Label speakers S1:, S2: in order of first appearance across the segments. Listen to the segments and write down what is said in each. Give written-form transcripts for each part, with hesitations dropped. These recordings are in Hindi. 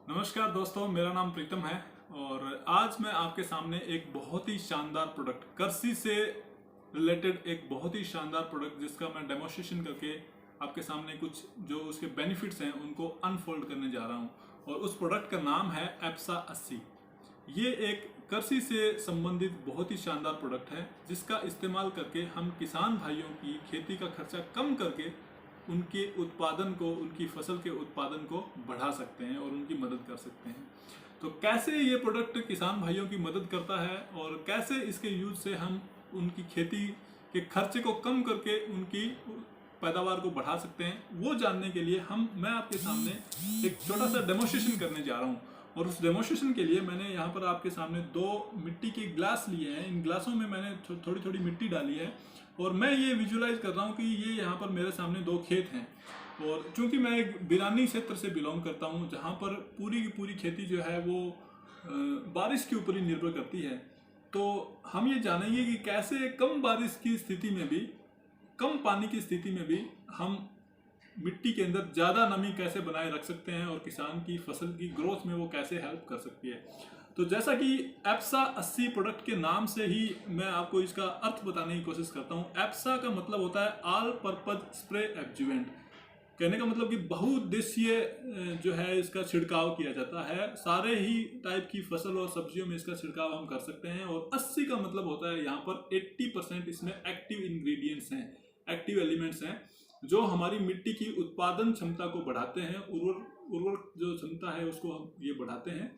S1: नमस्कार दोस्तों, मेरा नाम प्रीतम है और आज मैं आपके सामने एक बहुत ही शानदार प्रोडक्ट कृषि से रिलेटेड एक बहुत ही शानदार प्रोडक्ट जिसका मैं डेमोन्स्ट्रेशन करके आपके सामने कुछ जो उसके बेनिफिट्स हैं उनको अनफोल्ड करने जा रहा हूं। और उस प्रोडक्ट का नाम है एप्सा 80। ये एक कृषि से संबंधित बहुत ही शानदार प्रोडक्ट है जिसका इस्तेमाल करके हम किसान भाइयों की खेती का खर्चा कम करके उनके उत्पादन को, उनकी फसल के उत्पादन को बढ़ा सकते हैं और उनकी मदद कर सकते हैं। तो कैसे ये प्रोडक्ट किसान भाइयों की मदद करता है और कैसे इसके यूज से हम उनकी खेती के खर्चे को कम करके उनकी पैदावार को बढ़ा सकते हैं, वो जानने के लिए मैं आपके सामने एक छोटा सा डेमोन्स्ट्रेशन करने जा रहा हूँ। और उस डेमोन्स्ट्रेशन के लिए मैंने यहाँ पर आपके सामने दो मिट्टी के गिलास लिए हैं। इन गिलासों में मैंने थोड़ी थोड़ी मिट्टी डाली है और मैं ये विजुलाइज कर रहा हूँ कि ये यहाँ पर मेरे सामने दो खेत हैं। और चूंकि मैं एक बिरानी क्षेत्र से बिलोंग करता हूँ जहाँ पर पूरी की पूरी खेती जो है वो बारिश के ऊपर ही निर्भर करती है, तो हम ये जानेंगे कि कैसे कम बारिश की स्थिति में भी, कम पानी की स्थिति में भी हम मिट्टी के अंदर ज़्यादा नमी कैसे बनाए रख सकते हैं और किसान की फसल की ग्रोथ में वो कैसे हेल्प कर सकती है। तो जैसा कि एप्सा 80 प्रोडक्ट के नाम से ही मैं आपको इसका अर्थ बताने की कोशिश करता हूँ। एप्सा का मतलब होता है ऑल पर्पज स्प्रे एब्जूवेंट। कहने का मतलब कि बहुउद्देशीय जो है इसका छिड़काव किया जाता है। सारे ही टाइप की फसल और सब्जियों में इसका छिड़काव हम कर सकते हैं। और 80 का मतलब होता है यहाँ पर 80% इसमें एक्टिव इंग्रेडिएंट्स हैं, एक्टिव एलिमेंट्स हैं जो हमारी मिट्टी की उत्पादन क्षमता को बढ़ाते हैं, उर्वरक जो क्षमता है उसको हम ये बढ़ाते हैं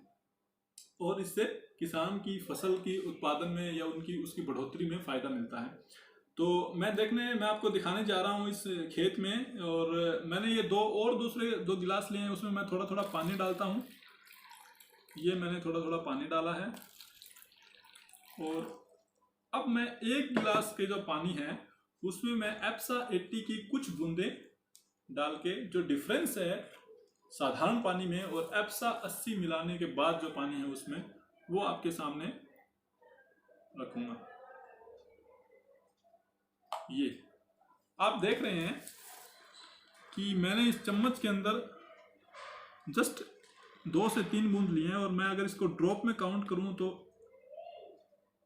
S1: और इससे किसान की फसल की उत्पादन में या उसकी बढ़ोतरी में फ़ायदा मिलता है। तो मैं आपको दिखाने जा रहा हूँ इस खेत में। और मैंने ये दूसरे दो गिलास लिए हैं, उसमें मैं थोड़ा थोड़ा पानी डालता हूँ। ये मैंने थोड़ा थोड़ा पानी डाला है और अब मैं एक गिलास के जो पानी है उसमें मैं एप्सा 80 की कुछ बूंदे डाल के, जो डिफरेंस है साधारण पानी में और एप्सा 80 मिलाने के बाद जो पानी है उसमें, वो आपके सामने रखूंगा। ये आप देख रहे हैं कि मैंने इस चम्मच के अंदर जस्ट 2 से 3 बूंद लिए हैं और मैं अगर इसको ड्रॉप में काउंट करूं तो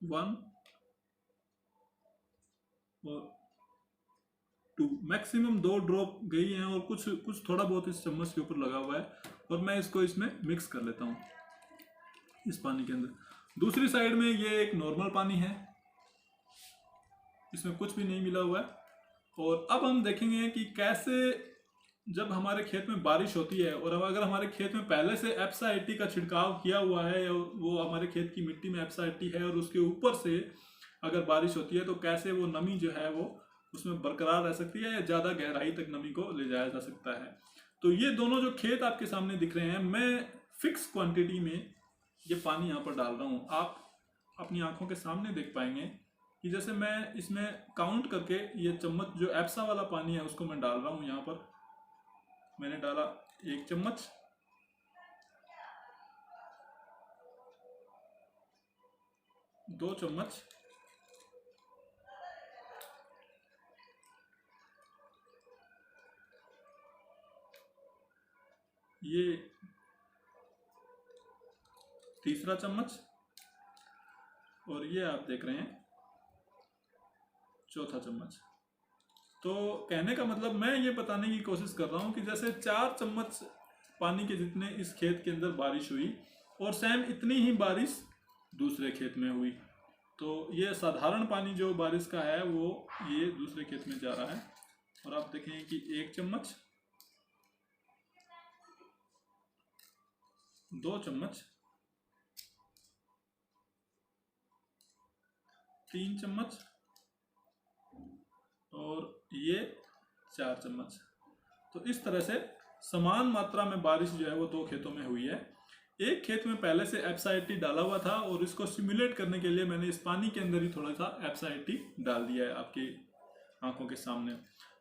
S1: 1 और 2, मैक्सिमम 2 ड्रॉप गई हैं और कुछ थोड़ा बहुत इस चम्मच के ऊपर लगा हुआ है। और मैं इसको इसमें मिक्स कर लेता हूँ इस पानी के अंदर। दूसरी साइड में ये एक नॉर्मल पानी है, इसमें कुछ भी नहीं मिला हुआ है। और अब हम देखेंगे कि कैसे जब हमारे खेत में बारिश होती है और अब अगर हमारे खेत में पहले से एप्सा 80 का छिड़काव किया हुआ है, वो हमारे खेत की मिट्टी में एप्सा 80 है और उसके ऊपर से अगर बारिश होती है तो कैसे वो नमी जो है वो उसमें बरकरार रह सकती है या ज़्यादा गहराई तक नमी को ले जाया जा सकता है। तो ये दोनों जो खेत आपके सामने दिख रहे हैं, मैं फिक्स क्वांटिटी में ये पानी यहाँ पर डाल रहा हूँ। आप अपनी आंखों के सामने देख पाएंगे कि जैसे मैं इसमें काउंट करके ये चम्मच जो एप्सा वाला पानी है उसको मैं डाल रहा हूँ। यहाँ पर मैंने डाला 1 चम्मच, 2 चम्मच, ये तीसरा चम्मच और ये आप देख रहे हैं चौथा चम्मच। तो कहने का मतलब मैं ये बताने की कोशिश कर रहा हूँ कि जैसे 4 चम्मच पानी के जितने इस खेत के अंदर बारिश हुई और सेम इतनी ही बारिश दूसरे खेत में हुई। तो ये साधारण पानी जो बारिश का है वो ये दूसरे खेत में जा रहा है। और आप देखें कि 1 चम्मच, 2 चम्मच, 3 चम्मच और ये 4 चम्मच। तो इस तरह से समान मात्रा में बारिश जो है वो 2 खेतों में हुई है। एक खेत में पहले से एप्सा 80 डाला हुआ था और इसको सिमुलेट करने के लिए मैंने इस पानी के अंदर ही थोड़ा सा एप्सा 80 डाल दिया है आपकी आंखों के सामने।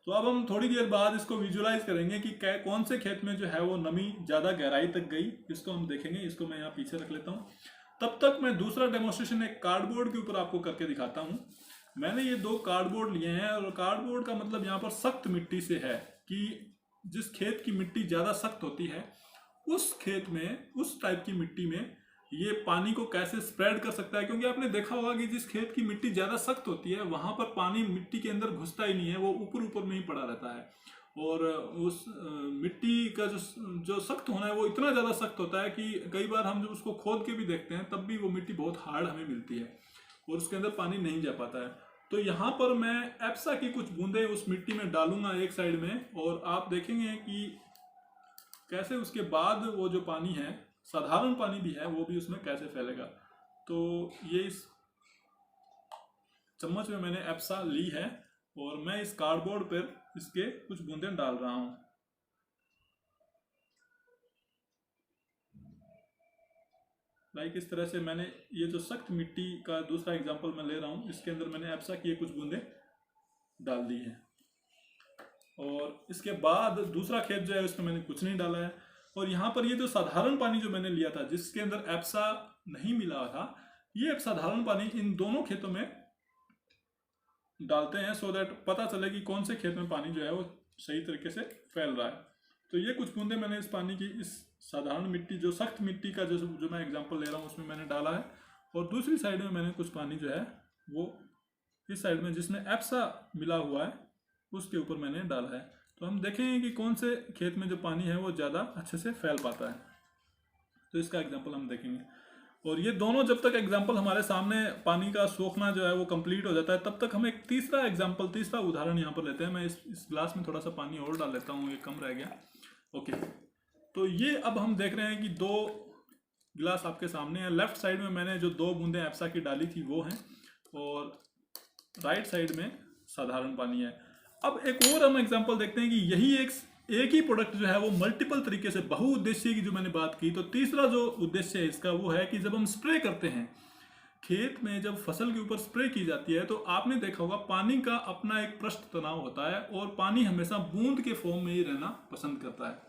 S1: तो अब हम थोड़ी देर बाद इसको विजुलाइज करेंगे कि कौन से खेत में जो है वो नमी ज़्यादा गहराई तक गई, इसको हम देखेंगे। इसको मैं यहाँ पीछे रख लेता हूँ। तब तक मैं दूसरा डेमोन्स्ट्रेशन एक कार्डबोर्ड के ऊपर आपको करके दिखाता हूँ। मैंने ये 2 कार्डबोर्ड लिए हैं और कार्डबोर्ड का मतलब यहाँ पर सख्त मिट्टी से है कि जिस खेत की मिट्टी ज़्यादा सख्त होती है उस खेत में, उस टाइप की मिट्टी में ये पानी को कैसे स्प्रेड कर सकता है। क्योंकि आपने देखा होगा कि जिस खेत की मिट्टी ज़्यादा सख्त होती है वहाँ पर पानी मिट्टी के अंदर घुसता ही नहीं है, वो ऊपर ऊपर में ही पड़ा रहता है। और उस मिट्टी का जो सख्त होना है वो इतना ज़्यादा सख्त होता है कि कई बार हम जब उसको खोद के भी देखते हैं तब भी वो मिट्टी बहुत हार्ड हमें मिलती है और उसके अंदर पानी नहीं जा पाता है। तो यहाँ पर मैं एप्सा की कुछ बूंदें उस मिट्टी में डालूंगा एक साइड में, और आप देखेंगे कि कैसे उसके बाद वो जो पानी है, साधारण पानी भी है, वो भी उसमें कैसे फैलेगा। तो ये इस चम्मच में मैंने एप्सा ली है और मैं इस कार्डबोर्ड पर इसके कुछ बूंदें डाल रहा हूँ। लाइक इस तरह से मैंने ये जो सख्त मिट्टी का दूसरा एग्जांपल मैं ले रहा हूँ, इसके अंदर मैंने एप्सा की कुछ बूंदें डाल दी हैं। और इसके बाद दूसरा खेत जो है उसमें मैंने कुछ नहीं डाला है। और यहाँ पर ये जो साधारण पानी जो मैंने लिया था जिसके अंदर एप्सा नहीं मिला था, ये साधारण पानी इन दोनों खेतों में डालते हैं सो दैट पता चले कि कौन से खेत में पानी जो है वो सही तरीके से फैल रहा है। तो ये कुछ बूंदे मैंने इस पानी की इस साधारण मिट्टी, जो सख्त मिट्टी का जो मैं एग्जांपल ले रहा हूँ उसमें मैंने डाला है। और दूसरी साइड में मैंने कुछ पानी जो है वो इस साइड में जिसमें एप्सा मिला हुआ है उसके ऊपर मैंने डाला है। तो हम देखेंगे कि कौन से खेत में जो पानी है वो ज़्यादा अच्छे से फैल पाता है। तो इसका एग्जाम्पल हम देखेंगे। और ये दोनों जब तक एग्जाम्पल हमारे सामने पानी का सोखना जो है वो कंप्लीट हो जाता है तब तक हम एक तीसरा एग्जाम्पल, तीसरा उदाहरण यहाँ पर लेते हैं। मैं इस ग्लास में थोड़ा सा पानी और डाल लेता हूँ, ये कम रह गया। ओके, तो ये अब हम देख रहे हैं कि 2 गिलास आपके सामने है। लेफ्ट साइड में मैंने जो 2 बूंदें एप्सा की डाली थी वो हैं, और राइट साइड में साधारण पानी है। अब एक और हम एग्जांपल देखते हैं कि यही एक ही प्रोडक्ट जो है वो मल्टीपल तरीके से, बहुउद्देशीय की जो मैंने बात की, तो तीसरा जो उद्देश्य है इसका वो है कि जब हम स्प्रे करते हैं खेत में, जब फसल के ऊपर स्प्रे की जाती है तो आपने देखा होगा पानी का अपना एक पृष्ठ तनाव होता है और पानी हमेशा बूंद के फॉर्म में ही रहना पसंद करता है।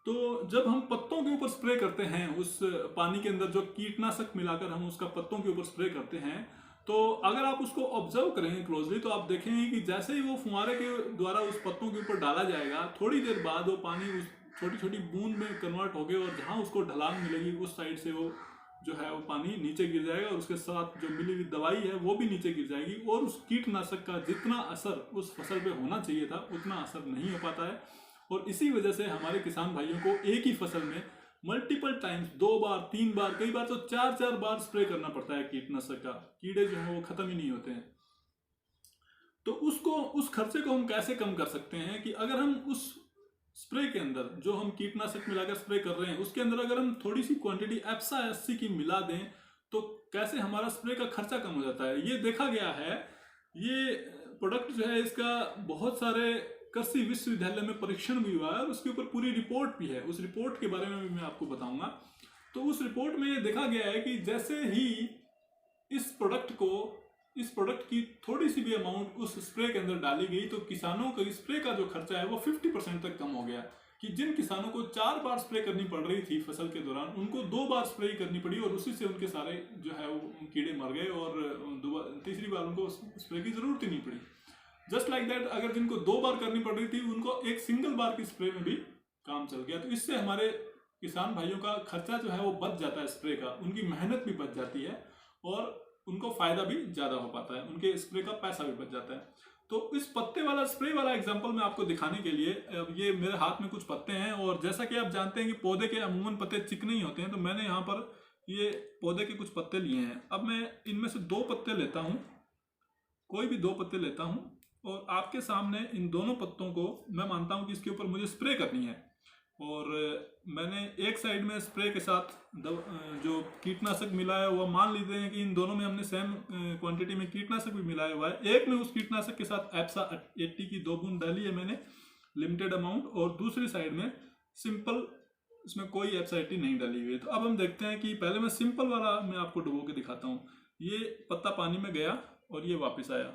S1: तो जब हम पत्तों के ऊपर स्प्रे करते हैं, उस पानी के अंदर जो कीटनाशक मिलाकर हम उसका पत्तों के ऊपर स्प्रे करते हैं, तो अगर आप उसको ऑब्जर्व करेंगे क्लोजली तो आप देखेंगे कि जैसे ही वो फुहारे के द्वारा उस पत्तों के ऊपर डाला जाएगा, थोड़ी देर बाद वो पानी उस छोटी छोटी बूंद में कन्वर्ट हो गए और जहाँ उसको ढलान मिलेगी उस साइड से वो जो है वो पानी नीचे गिर जाएगा और उसके साथ जो मिली हुई दवाई है वो भी नीचे गिर जाएगी और उस कीटनाशक का जितना असर उस फसल पे होना चाहिए था उतना असर नहीं हो पाता है। और इसी वजह से हमारे किसान भाइयों को एक ही फसल में मल्टीपल टाइम्स, 2 बार 3 बार, कई बार तो 4 बार स्प्रे करना पड़ता है कीटनाशक का। कीड़े जो है वो खत्म ही नहीं होते हैं। तो उस खर्चे को हम कैसे कम कर सकते हैं कि अगर हम उस स्प्रे के अंदर जो हम कीटनाशक मिलाकर स्प्रे कर रहे हैं उसके अंदर अगर हम थोड़ी सी क्वांटिटी एप्सा 80 की मिला दें तो कैसे हमारा स्प्रे का खर्चा कम हो जाता है। ये देखा गया है। ये प्रोडक्ट जो है इसका बहुत सारे कृषि विश्वविद्यालय में परीक्षण भी हुआ है और उसके ऊपर पूरी रिपोर्ट भी है। उस रिपोर्ट के बारे में भी मैं आपको बताऊंगा। तो उस रिपोर्ट में ये देखा गया है कि जैसे ही इस प्रोडक्ट की थोड़ी सी भी अमाउंट उस स्प्रे के अंदर डाली गई तो किसानों का स्प्रे का जो खर्चा है वो 50% तक कम हो गया। कि जिन किसानों को 4 बार स्प्रे करनी पड़ रही थी फसल के दौरान, उनको 2 बार स्प्रे करनी पड़ी और उसी से उनके सारे जो है वो कीड़े मर गए और तीसरी बार उनको स्प्रे की जरूरत ही नहीं पड़ी। जस्ट लाइक दैट, अगर जिनको 2 बार करनी पड़ रही थी उनको एक सिंगल बार की स्प्रे में भी काम चल गया। तो इससे हमारे किसान भाइयों का खर्चा जो है वो बच जाता है स्प्रे का, उनकी मेहनत भी बच जाती है और उनको फायदा भी ज्यादा हो पाता है, उनके स्प्रे का पैसा भी बच जाता है। तो इस पत्ते वाला स्प्रे वाला एग्जांपल मैं आपको दिखाने के लिए, अब ये मेरे हाथ में कुछ पत्ते हैं और जैसा कि आप जानते हैं कि पौधे के अमूमन पत्ते चिकने ही होते हैं, तो मैंने यहाँ पर ये पौधे के कुछ पत्ते लिए हैं। अब मैं इनमें से 2 पत्ते लेता हूँ, कोई भी 2 पत्ते लेता हूँ और आपके सामने इन दोनों पत्तों को मैं मानता हूँ कि इसके ऊपर मुझे स्प्रे करनी है। और मैंने एक साइड में स्प्रे के साथ जो कीटनाशक मिला है वो मान लेते हैं कि इन दोनों में हमने सेम क्वांटिटी में कीटनाशक भी मिलाया हुआ है। एक में उस कीटनाशक के साथ एप्सा 80 की 2 बूंद डाली है मैंने, लिमिटेड अमाउंट, और दूसरी साइड में सिंपल, इसमें कोई एप्सा 80 नहीं डाली हुई है। तो अब हम देखते हैं कि पहले मैं सिंपल वाला मैं आपको डुबो के दिखाता हूँ। ये पत्ता पानी में गया और ये वापस आया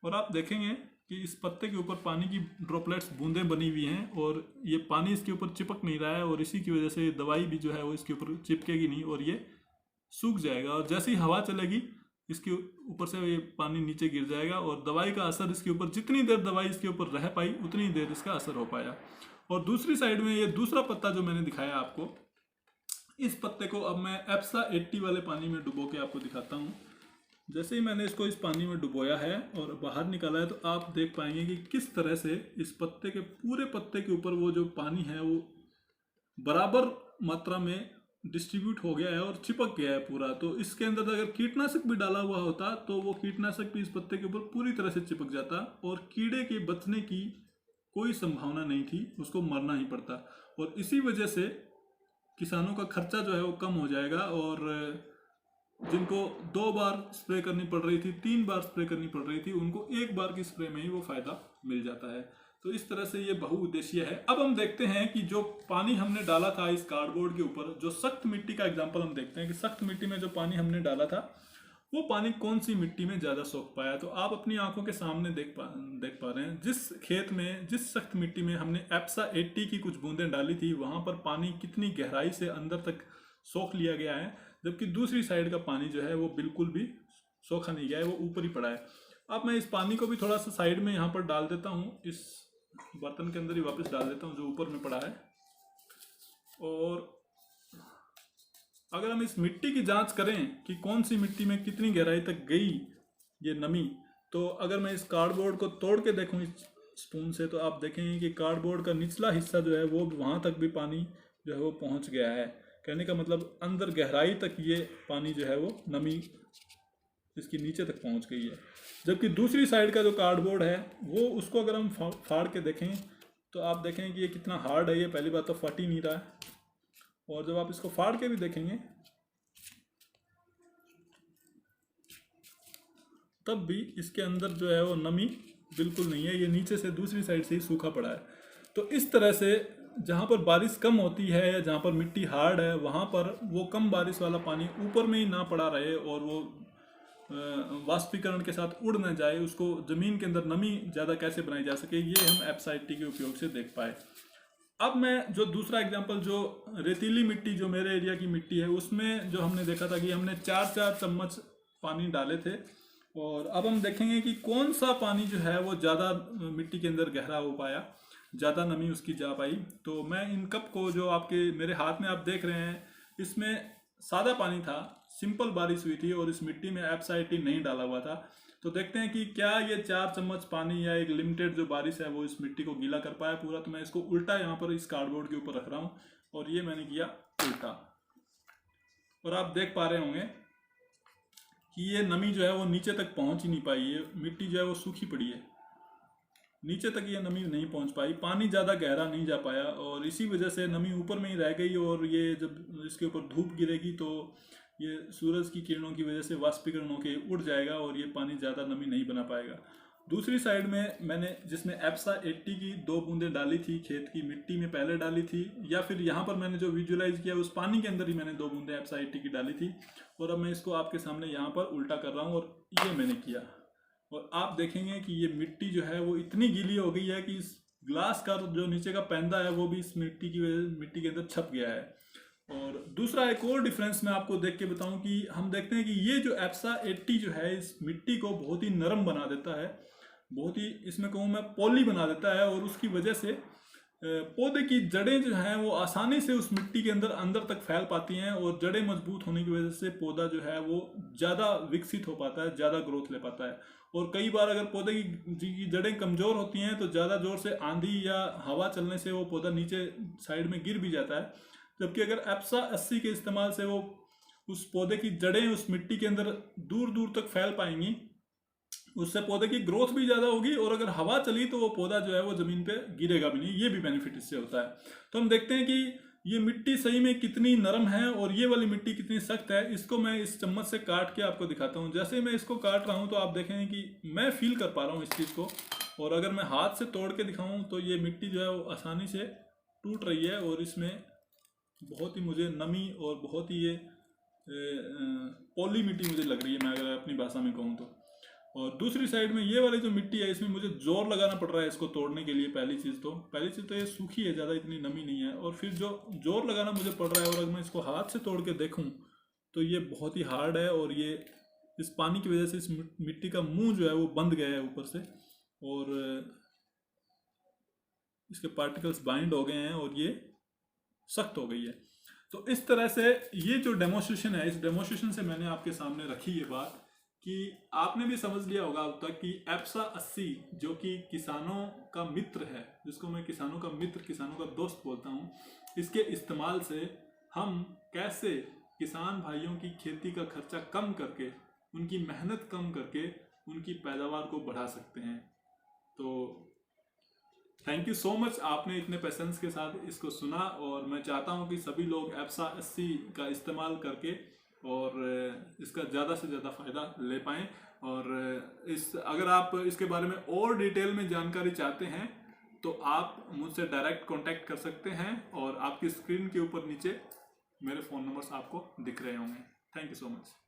S1: और आप देखेंगे कि इस पत्ते के ऊपर पानी की ड्रॉपलेट्स, बूंदें बनी हुई हैं और ये पानी इसके ऊपर चिपक नहीं रहा है और इसी की वजह से दवाई भी जो है वो इसके ऊपर चिपकेगी नहीं और ये सूख जाएगा। और जैसे ही हवा चलेगी इसके ऊपर से ये पानी नीचे गिर जाएगा और दवाई का असर इसके ऊपर, जितनी देर दवाई इसके ऊपर रह पाई उतनी देर इसका असर हो पाया। और दूसरी साइड में ये दूसरा पत्ता जो मैंने दिखाया आपको, इस पत्ते को अब मैं एप्सा 80 वाले पानी में डुबो के आपको दिखाता हूँ। जैसे ही मैंने इसको इस पानी में डुबोया है और बाहर निकाला है, तो आप देख पाएंगे कि किस तरह से इस पत्ते के, पूरे पत्ते के ऊपर वो जो पानी है वो बराबर मात्रा में डिस्ट्रीब्यूट हो गया है और चिपक गया है पूरा। तो इसके अंदर अगर कीटनाशक भी डाला हुआ होता तो वो कीटनाशक भी इस पत्ते के ऊपर पूरी तरह से चिपक जाता और कीड़े के बचने की कोई संभावना नहीं थी, उसको मरना ही पड़ता। और इसी वजह से किसानों का खर्चा जो है वो कम हो जाएगा, और जिनको 2 बार स्प्रे करनी पड़ रही थी, 3 बार स्प्रे करनी पड़ रही थी, उनको 1 बार की स्प्रे में ही वो फायदा मिल जाता है। तो इस तरह से ये बहुउद्देशीय है। अब हम देखते हैं कि जो पानी हमने डाला था इस कार्डबोर्ड के ऊपर, जो सख्त मिट्टी का एग्जाम्पल हम देखते हैं कि सख्त मिट्टी में जो पानी हमने डाला था वो पानी कौन सी मिट्टी में ज़्यादा सोख पाया। तो आप अपनी आंखों के सामने देख पा रहे हैं, जिस खेत में, जिस सख्त मिट्टी में हमने एप्सा 80 की कुछ बूंदें डाली थी, वहाँ पर पानी कितनी गहराई से अंदर तक सोख लिया गया है, जबकि दूसरी साइड का पानी जो है वो बिल्कुल भी सोखा नहीं गया है, वो ऊपर ही पड़ा है। अब मैं इस पानी को भी थोड़ा सा साइड में यहाँ पर डाल देता हूँ, इस बर्तन के अंदर ही वापस डाल देता हूँ जो ऊपर में पड़ा है। और अगर हम इस मिट्टी की जांच करें कि कौन सी मिट्टी में कितनी गहराई तक गई ये नमी, तो अगर मैं इस कार्डबोर्ड को तोड़ के देखूं इस स्पून से, तो आप देखेंगे कि कार्डबोर्ड का निचला हिस्सा जो है वो वहाँ तक भी पानी जो है वो पहुँच गया है। कहने का मतलब अंदर गहराई तक ये पानी जो है वो नमी इसकी नीचे तक पहुँच गई है। जबकि दूसरी साइड का जो कार्डबोर्ड है वो, उसको अगर हम फाड़ के देखें तो आप देखें कि ये कितना हार्ड है। ये पहली बात तो फट ही नहीं रहा है, और जब आप इसको फाड़ के भी देखेंगे तब भी इसके अंदर जो है वो नमी बिल्कुल नहीं है, ये नीचे से दूसरी साइड से ही सूखा पड़ा है। तो इस तरह से जहाँ पर बारिश कम होती है या जहाँ पर मिट्टी हार्ड है, वहाँ पर वो कम बारिश वाला पानी ऊपर में ही ना पड़ा रहे और वो वाष्पीकरण के साथ उड़ ना जाए, उसको ज़मीन के अंदर नमी ज़्यादा कैसे बनाई जा सके, ये हम एप्सा 80 के उपयोग से देख पाए। अब मैं जो दूसरा एग्जांपल, जो रेतीली मिट्टी, जो मेरे एरिया की मिट्टी है, उसमें जो हमने देखा था कि हमने 4-4 चम्मच पानी डाले थे, और अब हम देखेंगे कि कौन सा पानी जो है वो ज़्यादा मिट्टी के अंदर गहरा हो पाया, ज़्यादा नमी उसकी जा पाई। तो मैं इन कप को, जो आपके मेरे हाथ में आप देख रहे हैं, इसमें सादा पानी था, सिंपल बारिश हुई थी और इस मिट्टी में एप्सा 80 नहीं डाला हुआ था। तो देखते हैं कि क्या ये 4 चम्मच पानी या एक लिमिटेड जो बारिश है वो इस मिट्टी को गीला कर पाया पूरा। तो मैं इसको उल्टा यहाँ पर इस कार्डबोर्ड के ऊपर रख रहा हूँ और ये मैंने किया उल्टा, और आप देख पा रहे होंगे कि ये नमी जो है वो नीचे तक पहुँच ही नहीं पाई। ये मिट्टी जो है वो सूखी पड़ी है, नीचे तक ये नमी नहीं पहुँच पाई, पानी ज़्यादा गहरा नहीं जा पाया, और इसी वजह से नमी ऊपर में ही रह गई। और ये जब इसके ऊपर धूप गिरेगी तो ये सूरज की किरणों की वजह से वाष्पीकरण होकर उड़ जाएगा और ये पानी ज़्यादा नमी नहीं बना पाएगा। दूसरी साइड में मैंने, जिसमें एप्सा 80 की 2 बूंदें डाली थी, खेत की मिट्टी में पहले डाली थी, या फिर यहाँ पर मैंने जो विजुलाइज किया उस पानी के अंदर ही मैंने 2 बूंदें एप्सा 80 की डाली थी। और अब मैं इसको आपके सामने यहाँ पर उल्टा कर रहा हूँ और ये मैंने किया, और आप देखेंगे कि ये मिट्टी जो है वो इतनी गीली हो गई है कि इस ग्लास का जो नीचे का पैंदा है वो भी इस मिट्टी के अंदर छप गया है। और दूसरा एक और डिफरेंस मैं आपको देख के बताऊं कि हम देखते हैं कि ये जो एप्सा 80 जो है इस मिट्टी को बहुत ही नरम बना देता है, बहुत ही, इसमें कहूँ मैं, पॉली बना देता है, और उसकी वजह से पौधे की जड़ें जो हैं वो आसानी से उस मिट्टी के अंदर तक फैल पाती हैं, और जड़ें मजबूत होने की वजह से पौधा जो है वो ज़्यादा विकसित हो पाता है, ज़्यादा ग्रोथ ले पाता है। और कई बार अगर पौधे की जड़ें कमज़ोर होती हैं तो ज़्यादा ज़ोर से आंधी या हवा चलने से वो पौधा नीचे साइड में गिर भी जाता है। जबकि अगर एप्सा 80 के इस्तेमाल से वो उस पौधे की जड़ें उस मिट्टी के अंदर दूर दूर तक फैल पाएंगी, उससे पौधे की ग्रोथ भी ज़्यादा होगी, और अगर हवा चली तो वो पौधा जो है वो ज़मीन पे गिरेगा भी नहीं, ये भी बेनिफिट इससे होता है। तो हम देखते हैं कि ये मिट्टी सही में कितनी नरम है और ये वाली मिट्टी कितनी सख्त है। इसको मैं इस चम्मच से काट के आपको दिखाता हूँ। जैसे मैं इसको काट रहा हूँ तो आप देखेंगे कि मैं फील कर पा रहा हूँ इस चीज़ को, और अगर मैं हाथ से तोड़ के दिखाऊँ तो ये मिट्टी जो है वो आसानी से टूट रही है, और इसमें बहुत ही मुझे नमी और बहुत ही ये पॉली मिट्टी मुझे लग रही है, मैं अगर अपनी भाषा में कहूँ तो। और दूसरी साइड में ये वाली जो मिट्टी है, इसमें मुझे जोर लगाना पड़ रहा है इसको तोड़ने के लिए। पहली चीज़ तो ये सूखी है, ज़्यादा इतनी नमी नहीं है, और फिर जो जोर लगाना मुझे पड़ रहा है, और अगर मैं इसको हाथ से तोड़ के देखूँ तो ये बहुत ही हार्ड है, और ये इस पानी की वजह से इस मिट्टी का मुंह जो है वो बंद गया है ऊपर से, और इसके पार्टिकल्स बाइंड हो गए हैं और ये सख्त हो गई है। तो इस तरह से ये जो डेमोस्ट्रेशन है, इस डेमोस्ट्रेशन से मैंने आपके सामने रखी ये बात कि आपने भी समझ लिया होगा अब तक कि एप्सा 80 जो कि किसानों का मित्र है, जिसको मैं किसानों का मित्र, किसानों का दोस्त बोलता हूँ, इसके इस्तेमाल से हम कैसे किसान भाइयों की खेती का खर्चा कम करके, उनकी मेहनत कम करके उनकी पैदावार को बढ़ा सकते हैं। तो थैंक यू सो मच, आपने इतने पेशेंस के साथ इसको सुना, और मैं चाहता हूँ कि सभी लोग एप्सा 80 का इस्तेमाल करके और इसका ज़्यादा से ज़्यादा फ़ायदा ले पाएँ। और अगर आप इसके बारे में और डिटेल में जानकारी चाहते हैं तो आप मुझसे डायरेक्ट कांटेक्ट कर सकते हैं, और आपकी स्क्रीन के ऊपर नीचे मेरे फ़ोन नंबर्स आपको दिख रहे होंगे। Thank you so much.